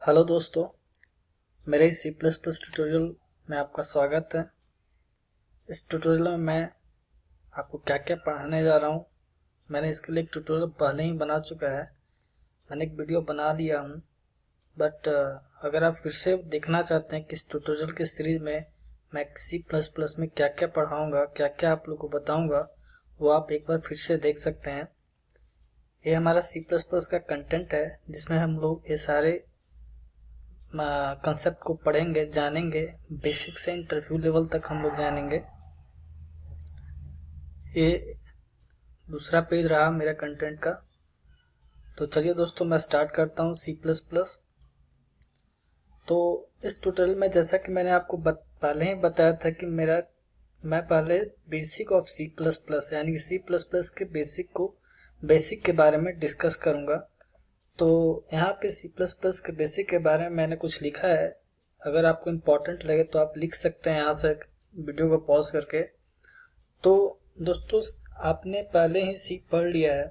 Hello दोस्तों, मेरे सी plus plus tutorial में आपका स्वागत है। इस ट्यूटोरियल में मैं आपको क्या क्या पढ़ाने जा रहा हूँ। मैंने इसके लिए एक ट्यूटोरियल पहले ही बना चुका है, मैंने एक वीडियो बना लिया हूँ। बट अगर आप फिर से देखना चाहते हैं कि इस ट्यूटोरियल की सीरीज़ में मैं सी प्लस प्लस में क्या क्या पढ़ाऊँगा, क्या क्या आप लोग को बताऊँगा, वो आप एक बार फिर से देख सकते हैं। ये हमारा सी प्लस प्लस का कंटेंट है जिसमें हम लोग ये सारे कंसेप्ट को पढ़ेंगे, जानेंगे। बेसिक से इंटरव्यू लेवल तक हम लोग जानेंगे। ये दूसरा पेज रहा मेरा कंटेंट का। तो चलिए दोस्तों, मैं स्टार्ट करता हूँ सी प्लस प्लस। तो इस ट्यूटोरियल में जैसा कि मैंने आपको पहले ही बताया था कि मैं पहले basic of C plus plus यानी कि सी प्लस प्लस के बेसिक के बारे में डिस्कस करूँगा। तो यहाँ पे सी प्लस प्लस के बेसिक के बारे में मैंने कुछ लिखा है। अगर आपको इम्पोर्टेंट लगे तो आप लिख सकते हैं यहाँ से वीडियो को पॉज करके। तो दोस्तों, आपने पहले ही सी पढ़ लिया है,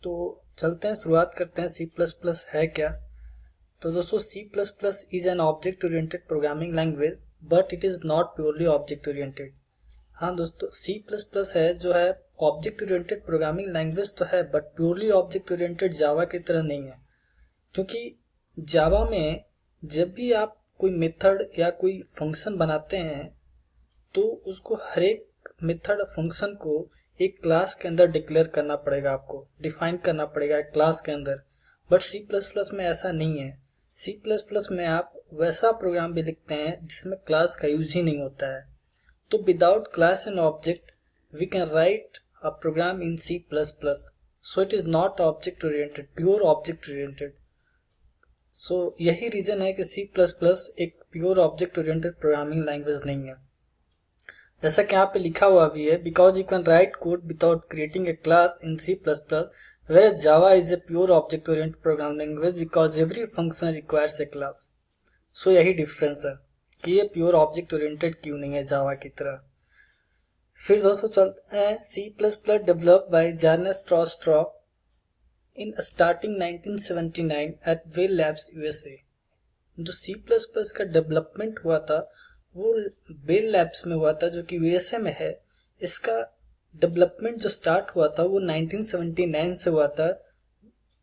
तो चलते हैं, शुरुआत करते हैं सी प्लस प्लस है क्या। तो दोस्तों, C plus plus is an object oriented programming language but it is not purely object oriented. हाँ दोस्तों, सी प्लस प्लस है जो है ऑब्जेक्ट ओरिएंटेड प्रोग्रामिंग लैंग्वेज तो है, बट प्योरली ऑब्जेक्ट ओरिएंटेड जावा की तरह नहीं है। क्योंकि जावा में जब भी आप कोई मेथड या कोई फंक्शन बनाते हैं तो उसको हर एक मेथड फंक्शन को एक क्लास के अंदर डिक्लेयर करना पड़ेगा, आपको डिफाइन करना पड़ेगा एक क्लास के अंदर। बट सी प्लस प्लस में ऐसा नहीं है। सी प्लस प्लस में आप वैसा प्रोग्राम भी लिखते हैं जिसमें क्लास का यूज ही नहीं होता है। तो without class and object we can write a program in C plus plus. So it is not object oriented, pure object oriented. So यही रीजन है कि सी प्लस प्लस एक pure object oriented programming language नहीं है। जैसा कि यहाँ पे लिखा हुआ भी है, because you can write code without creating a class in C plus plus whereas Java is a pure object oriented programming language because every function requires a class। सो यही डिफरेंस है कि ये प्योर ऑब्जेक्ट ओरिएंटेड क्यों नहीं है जावा की तरह। फिर दोस्तों चलते हैं C plus plus develop by जर्नेस्ट Stroustrup in starting 1979 at Bell Labs USA. जो सी प्लस प्लस का डेवलपमेंट हुआ था वो बेल लैब्स में हुआ था, जो कि यूएसए में है। इसका डेवलपमेंट जो स्टार्ट हुआ था वो 1979 से हुआ था।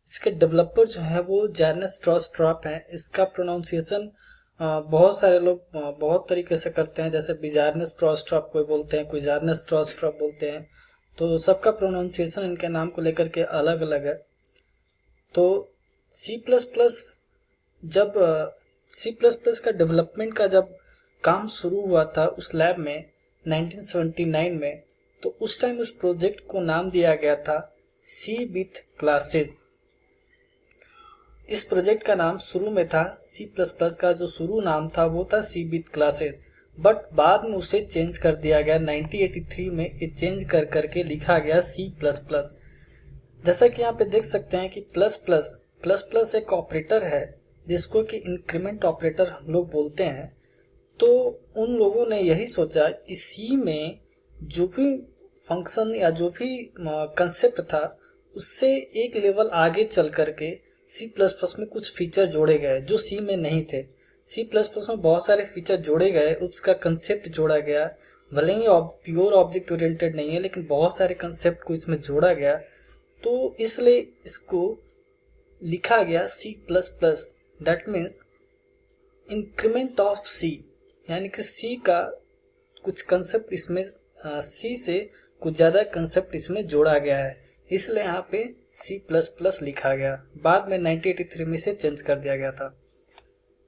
इसके डेवलपर जो है वो जर्नेस्ट स्ट्रॉस्ट्रॉप हैं। इसका प्रोनाउंसिएशन बहुत सारे लोग बहुत तरीके से करते हैं, जैसे बिजार्नेस स्ट्रॉस्ट्रॉप कोई बोलते हैं, कोई जार्नेस स्ट्रॉस्ट्रॉप बोलते हैं। तो सबका प्रोनाउंसिएशन इनके नाम को लेकर के अलग अलग है। तो सी प्लस प्लस जब सी प्लस प्लस का डेवलपमेंट का जब काम शुरू हुआ था उस लैब में 1979 में, तो उस टाइम उस प्रोजेक्ट को नाम दिया गया था सी विथ क्लासेस। इस प्रोजेक्ट का नाम शुरू में था सी प्लस प्लस का जो शुरू नाम था वो था सी विथ क्लासेस, बट बाद में उसे चेंज कर दिया गया 1983 में। ये चेंज कर करके लिखा गया सी प्लस प्लस। जैसा कि यहाँ पे देख सकते हैं कि प्लस प्लस प्लस प्लस एक ऑपरेटर है जिसको कि इंक्रीमेंट ऑपरेटर हम लोग बोलते हैं। तो उन लोगों ने यही सोचा कि सी में जो भी फंक्शन या जो भी कंसेप्ट था उससे एक लेवल आगे चल करके सी प्लस प्लस में कुछ फीचर जोड़े गए जो सी में नहीं थे। सी प्लस प्लस में बहुत सारे फीचर जोड़े गए, उसका कंसेप्ट जोड़ा गया। भले ही प्योर ऑब्जेक्ट ओरिएंटेड नहीं है, लेकिन बहुत सारे कंसेप्ट को इसमें जोड़ा गया, तो इसलिए इसको लिखा गया C plus plus. That means increment of C, यानी कि सी का कुछ कंसेप्ट इसमें सी से कुछ ज़्यादा कंसेप्ट इसमें जोड़ा गया है, इसलिए यहाँ पे सी प्लस प्लस लिखा गया। बाद में 1983 में से चेंज कर दिया गया था।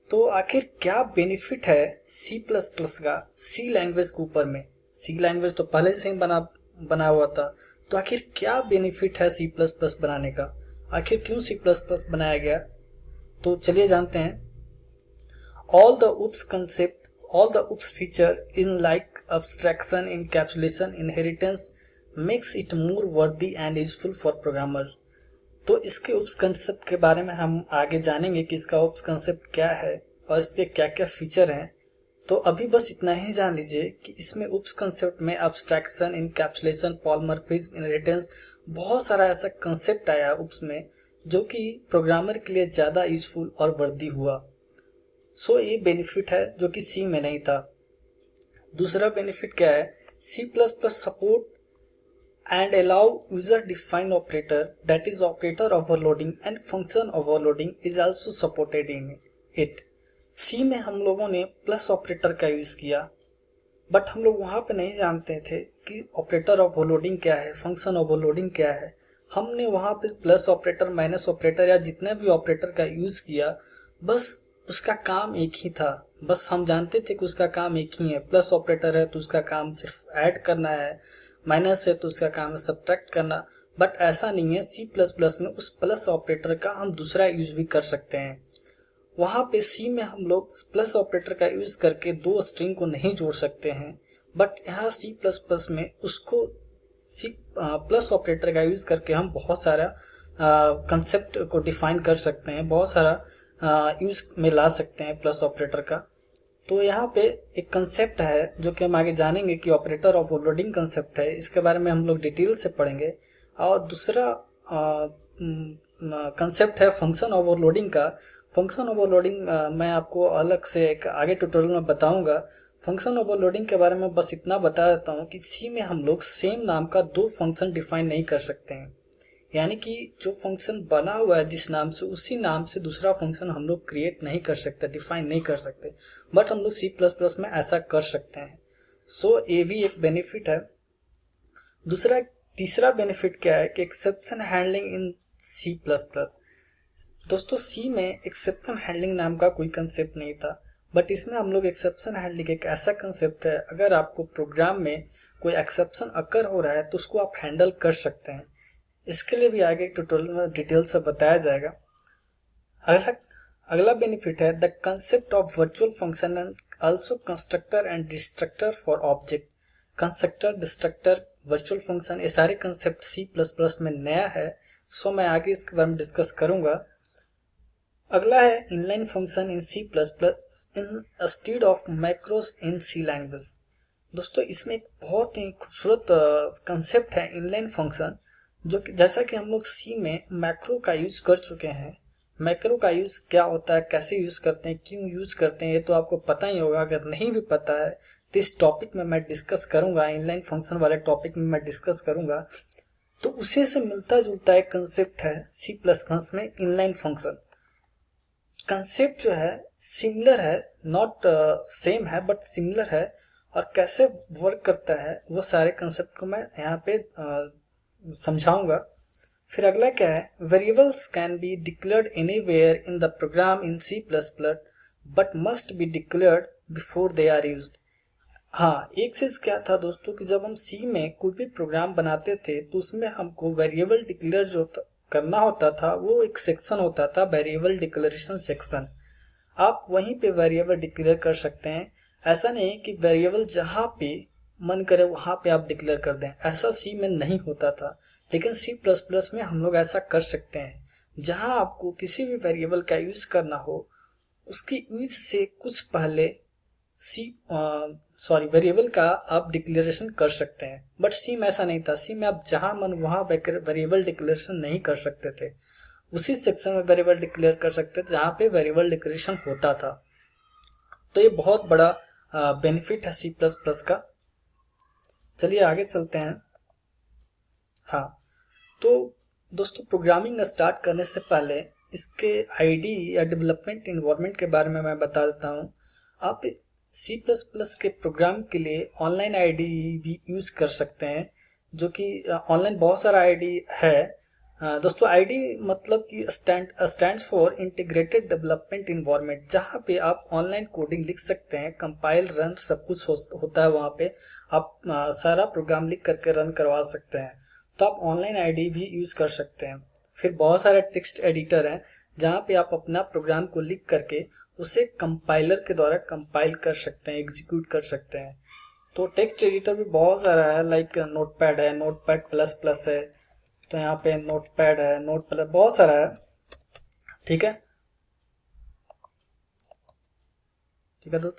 तो आखिर क्या बेनिफिट है सी प्लस प्लस का सी लैंग्वेज के ऊपर में? सी लैंग्वेज तो पहले से ही बना हुआ था, तो आखिर क्या बेनिफिट है सी प्लस प्लस बनाने का? आखिर क्यों सी प्लस प्लस बनाया गया? तो चलिए जानते हैं। All the oops concept, all the OOPS feature in like abstraction, encapsulation, inheritance makes it more worthy and useful for programmers। तो इसके OOPS कंसेप्ट के बारे में हम आगे जानेंगे कि इसका OOPS कंसेप्ट क्या है और इसके क्या क्या फीचर हैं। तो अभी बस इतना ही जान लीजिए कि इसमें OOPS कंसेप्ट में abstraction, encapsulation, polymorphism, inheritance बहुत सारा ऐसा कंसेप्ट आया OOPS में जो कि प्रोग्रामर के लिए ज़्यादा यूजफुल और वर्दी हुआ। सो ये बेनिफिट है जो कि सी में नहीं था। दूसरा बेनिफिट क्या है, C plus plus support and allow user defined operator, that is operator overloading and function overloading is also supported in it। सी में हम लोगों ने प्लस ऑपरेटर का यूज किया, बट हम लोग वहां पे नहीं जानते थे कि ऑपरेटर ओवरलोडिंग क्या है, फंक्शन ओवरलोडिंग क्या है। हमने वहां पे प्लस ऑपरेटर, माइनस ऑपरेटर या जितने भी ऑपरेटर का यूज किया, बस उसका काम एक ही था। बस हम जानते थे कि उसका काम एक ही है। प्लस ऑपरेटर है तो उसका काम सिर्फ ऐड करना है, माइनस है तो उसका काम है सब्ट्रैक्ट करना। बट ऐसा नहीं है, सी प्लस प्लस में उस प्लस ऑपरेटर का हम दूसरा यूज भी कर सकते हैं। वहां पे सी में हम लोग प्लस ऑपरेटर का यूज करके दो स्ट्रिंग को नहीं जोड़ सकते हैं, बट यहाँ सी प्लस प्लस में उसको सी प्लस ऑपरेटर का यूज करके हम बहुत सारा कंसेप्ट को डिफाइन कर सकते हैं, बहुत सारा यूज में ला सकते हैं प्लस ऑपरेटर का। तो यहाँ पे एक कंसेप्ट है जो कि हम आगे जानेंगे कि ऑपरेटर ओवरलोडिंग कंसेप्ट है, इसके बारे में हम लोग डिटेल से पढ़ेंगे। और दूसरा कंसेप्ट है फंक्शन ओवरलोडिंग का। फंक्शन ओवरलोडिंग मैं आपको अलग से एक आगे ट्यूटोरियल में बताऊंगा। फंक्शन ओवरलोडिंग के बारे में बस इतना बता देता हूँ कि सी में हम लोग सेम नाम का दो फंक्शन डिफाइन नहीं कर सकते हैं, यानी कि जो फंक्शन बना हुआ है जिस नाम से, उसी नाम से दूसरा फंक्शन हम लोग क्रिएट नहीं कर सकते, डिफाइन नहीं कर सकते, बट हम लोग सी प्लस प्लस में ऐसा कर सकते हैं। सो ये भी एक बेनिफिट है। तीसरा बेनिफिट क्या है कि exception handling in C plus plus. दोस्तों सी में एक्सेप्शन हैंडलिंग नाम का कोई कंसेप्ट नहीं था, बट इसमें हम लोग एक्सेप्शन हैंडलिंग एक ऐसा कंसेप्ट है, अगर आपको प्रोग्राम में कोई एक्सेप्शन अकर हो रहा है तो उसको आप हैंडल कर सकते हैं। इसके लिए भी आगे ट्यूटोरियल में डिटेल से बताया जाएगा। अगला बेनिफिट है the concept of virtual function and also constructor and destructor for object. Constructor, destructor, virtual function, ये सारे कंसेप्ट सी प्लस प्लस में नया है। सो मैं आगे इसके बारे में डिस्कस करूंगा। अगला है inline function in C plus plus instead of macros in C language. दोस्तों इसमें एक बहुत ही खूबसूरत कंसेप्ट है इनलाइन फंक्शन, जो कि जैसा कि हम लोग सी में मैक्रो का यूज कर चुके हैं। मैक्रो का यूज क्या होता है, कैसे यूज करते हैं, क्यों यूज करते हैं, ये तो आपको पता ही होगा। अगर नहीं भी पता है तो इस टॉपिक में मैं डिस्कस करूंगा, इनलाइन फंक्शन वाले टॉपिक में मैं डिस्कस करूंगा। तो उसी से मिलता जुलता एक कंसेप्ट है सी प्लस प्लस में इनलाइन फंक्शन। कंसेप्ट जो है सिमिलर है, नॉट सेम है बट सिमिलर है, और कैसे वर्क करता है वो सारे कंसेप्ट को मैं यहाँ पे समझाऊंगा। फिर अगला क्या है, variables can be declared anywhere in the program in C plus plus but must be declared before they are used. हाँ, एक चीज क्या था दोस्तों कि जब हम सी में कोई भी प्रोग्राम बनाते थे तो उसमें हमको वेरिएबल डिक्लेयर जो करना होता था वो एक सेक्शन होता था, वेरिएबल डिक्लेरेशन सेक्शन। आप वहीं पे वेरिएबल डिक्लेयर कर सकते हैं। ऐसा नहीं कि वेरिएबल जहाँ पे मन करे वहां पे आप डिक्लेयर कर दें, ऐसा सी में नहीं होता था। लेकिन सी प्लस प्लस में हम लोग ऐसा कर सकते हैं। जहां आपको किसी भी वेरिएबल का यूज करना हो, उसकी यूज से कुछ पहले वेरिएबल का आप डिक्लेरेशन कर सकते हैं। बट सी में ऐसा नहीं था। सी में आप जहां मन वहां वेरिएबल डिक्लेरेशन नहीं कर सकते थे, उसी सेक्शन में वेरिएबल डिक्लेयर कर सकते थे जहां पे वेरिएबल डिक्लेरेशन होता था। तो ये बहुत बड़ा बेनिफिट है सी प्लस प्लस का। चलिए आगे चलते हैं। हाँ, तो दोस्तों प्रोग्रामिंग स्टार्ट करने से पहले इसके आईडी या डेवलपमेंट इन्वायरमेंट के बारे में मैं बता देता हूँ। आप सी प्लस प्लस के प्रोग्राम के लिए ऑनलाइन आईडी भी यूज कर सकते हैं, जो कि ऑनलाइन बहुत सारा आईडी है। दोस्तों आईडी मतलब कि stands for integrated development environment, जहाँ पे आप ऑनलाइन कोडिंग लिख सकते हैं, कंपाइल रन सब कुछ होता है वहाँ पे। आप सारा प्रोग्राम लिख करके रन करवा सकते हैं। तो आप ऑनलाइन आईडी भी यूज कर सकते हैं। फिर बहुत सारे टेक्स्ट एडिटर हैं जहाँ पे आप अपना प्रोग्राम को लिख करके उसे कंपाइलर के द्वारा कंपाइल कर सकते हैं, एग्जीक्यूट कर सकते हैं। तो टेक्स्ट एडिटर भी बहुत सारा है, लाइक नोटपैड है, नोटपैड प्लस प्लस है, तो यहाँ पे नोटपैड है, नोट प्लस, बहुत सारा है। ठीक है दोस्तों।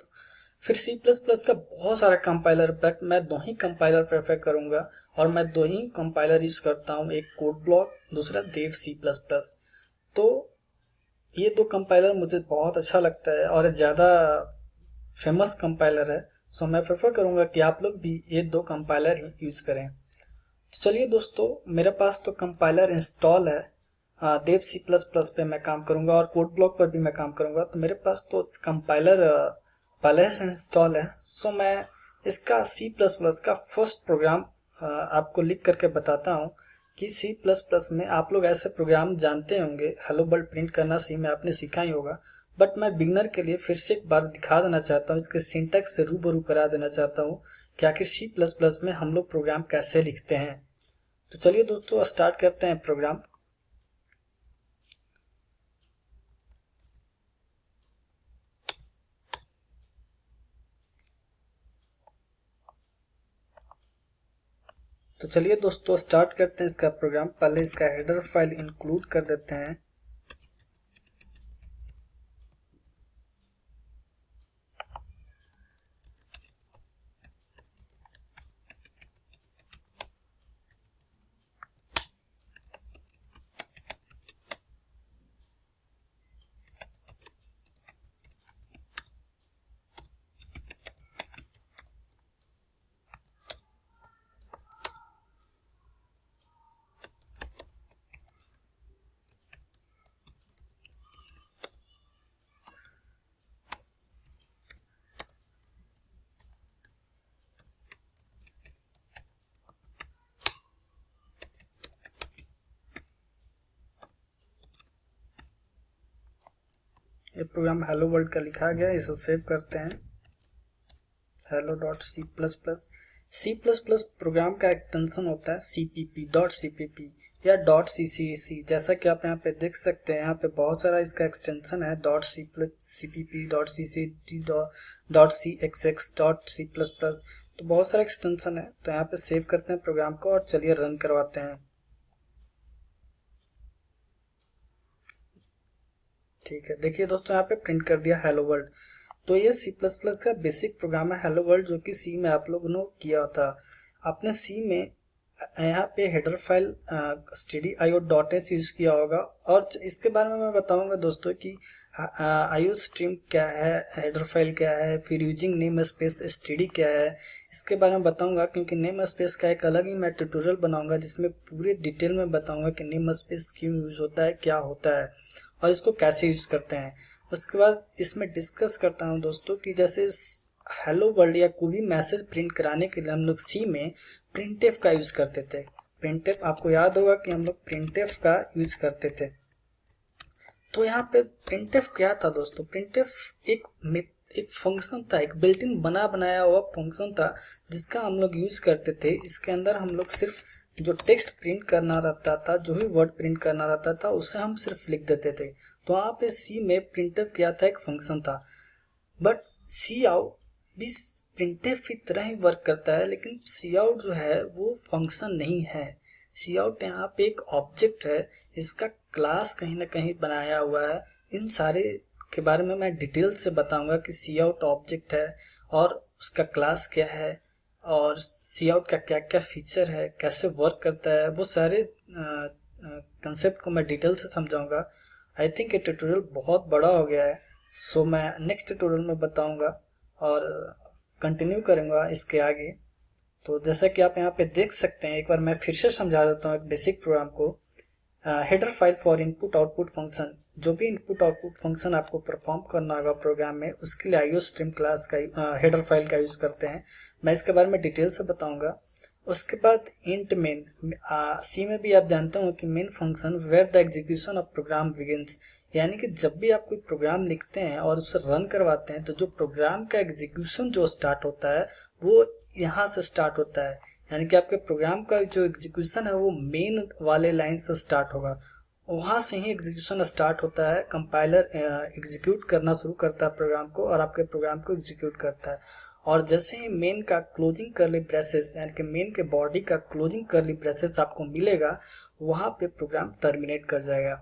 फिर सी प्लस प्लस का बहुत सारा कंपाइलर, बट मैं दो ही कंपाइलर प्रेफर करूंगा, और मैं दो ही कंपाइलर यूज करता हूँ, एक कोड ब्लॉक, दूसरा देव सी प्लस प्लस। तो ये दो कंपाइलर मुझे बहुत अच्छा लगता है और ज़्यादा फेमस कंपाइलर है। सो मैं प्रेफर करूँगा कि आप लोग भी ये दो कंपाइलर ही यूज़ करें। तो चलिए दोस्तों, मेरे पास तो कंपाइलर इंस्टॉल है। देव सी प्लस प्लस पे मैं काम करूँगा और कोड ब्लॉक पर भी मैं काम करूँगा, तो मेरे पास तो कंपाइलर पहले से इंस्टॉल है। सो मैं इसका सी प्लस प्लस का फर्स्ट प्रोग्राम आपको लिख करके बताता हूँ कि सी प्लस प्लस में आप लोग ऐसे प्रोग्राम जानते होंगे। हेलो वर्ल्ड प्रिंट करना सी में आपने सीखा ही होगा, बट मैं बिगनर के लिए फिर से एक बार दिखा देना चाहता हूँ, इसके सिंटैक्स से रूबरू करा देना चाहता हूँ कि आखिर सी प्लस प्लस में हम लोग प्रोग्राम कैसे लिखते हैं। तो चलिए दोस्तों, स्टार्ट करते हैं प्रोग्राम। तो चलिए दोस्तों, स्टार्ट करते हैं इसका प्रोग्राम। पहले इसका हेडर फाइल इंक्लूड कर देते हैं। ये प्रोग्राम हेलो वर्ल्ड का लिखा गया, इसे सेव करते हैं। Hello dot C plus plus. C plus plus program का एक्सटेंशन होता है CPP डॉट CPP या डॉट CCC। जैसा कि आप यहाँ पे देख सकते हैं, यहाँ पे बहुत सारा इसका एक्सटेंशन है। Dot CPP dot CCT dot CXX dot C plus plus, तो बहुत सारा एक्सटेंशन है। तो यहाँ पे सेव करते हैं प्रोग्राम को और चलिए रन करवाते हैं। ठीक है, देखिए दोस्तों, यहाँ पे प्रिंट कर दिया हेलो वर्ल्ड। तो ये सी प्लस प्लस का बेसिक प्रोग्राम है हेलो वर्ल्ड, जो कि सी में आप लोगों ने किया था। आपने सी में यहाँ पे हेडर फाइल stdio.h यूज किया होगा। और इसके बारे में मैं बताऊंगा दोस्तों कि IO स्ट्रीम क्या है, हेडर फाइल क्या है, फिर यूजिंग नेम स्पेस std क्या है, इसके बारे में बताऊंगा। क्योंकि नेम स्पेस का एक अलग ही मैं ट्यूटोरियल बनाऊंगा जिसमें पूरे डिटेल में बताऊंगा कि नेम स्पेस क्यों यूज होता है, क्या होता है और इसको कैसे यूज करते हैं। उसके बाद इसमें डिस्कस करता हूँ दोस्तों कि जैसे हेलो वर्ल्ड या कोई भी मैसेज प्रिंट कराने के लिए हम लोग सी में प्रिंटफ का यूज करते थे। प्रिंटफ आपको याद होगा कि हम लोग प्रिंटफ का यूज करते थे। तो यहाँ पे प्रिंटफ क्या था दोस्तों? प्रिंटफ एक फंक्शन था, एक बिल्ट इन बना बनाया हुआ फंक्शन था जिसका हम लोग यूज करते थे। इसके अंदर हम लोग सिर्फ जो टेक्स्ट प्रिंट करना रहता था, जो भी वर्ड प्रिंट करना रहता था, उसे हम सिर्फ लिख देते थे। तो यहाँ पे सी में प्रिंटफ क्या था, एक फंक्शन था। बट सी आउट भी प्रिंटफ की तरह ही वर्क करता है, लेकिन सी आउट जो है वो फंक्शन नहीं है। सी आउट यहाँ पे एक ऑब्जेक्ट है, इसका क्लास कहीं ना कहीं बनाया हुआ है। इन सारे के बारे में मैं डिटेल से बताऊंगा कि सी आउट ऑब्जेक्ट है और उसका क्लास क्या है और सी आउट का क्या क्या फीचर है, कैसे वर्क करता है, वो सारे कंसेप्ट को मैं डिटेल से समझाऊंगा। आई थिंक ये ट्यूटोरियल बहुत बड़ा हो गया है, सो मैं नेक्स्ट ट्यूटोरियल में बताऊंगा और कंटिन्यू करूंगा इसके आगे। तो जैसा कि आप यहाँ पे देख सकते हैं, एक बार मैं फिर से समझा देता हूँ एक बेसिक प्रोग्राम को। Header file for input output function, जो भी इनपुट आउटपुट फंक्शन आपको परफॉर्म करना होगा प्रोग्राम में, उसके लिए IO स्ट्रीम क्लास का हेडर फाइल का यूज करते हैं। मैं इसके बारे में डिटेल से बताऊंगा। उसके बाद इंट मेन, सी में भी आप जानते हो कि main function where the execution of program begins, यानी कि जब भी आप कोई प्रोग्राम लिखते हैं और उसे रन करवाते हैं तो जो प्रोग्राम का एग्जीक्यूशन जो स्टार्ट होता है वो यहाँ से स्टार्ट होता है। यानी कि आपके प्रोग्राम का जो एग्जीक्यूशन है वो मेन वाले लाइन से स्टार्ट होगा, वहाँ से ही एग्जीक्यूशन स्टार्ट होता है। कंपाइलर एग्जीक्यूट करना शुरू करता है प्रोग्राम को और आपके प्रोग्राम को एग्जीक्यूट करता है। और जैसे ही मेन का क्लोजिंग करली ब्रेसेस, यानी कि मेन के बॉडी का क्लोजिंग करली ब्रेसेस आपको मिलेगा, वहाँ पे प्रोग्राम टर्मिनेट कर जाएगा।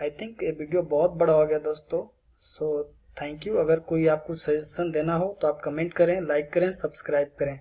आई थिंक ये वीडियो बहुत बड़ा हो गया दोस्तों, सो थैंक यू। अगर कोई आपको सजेशन देना हो तो आप कमेंट करें, लाइक करें, सब्सक्राइब करें।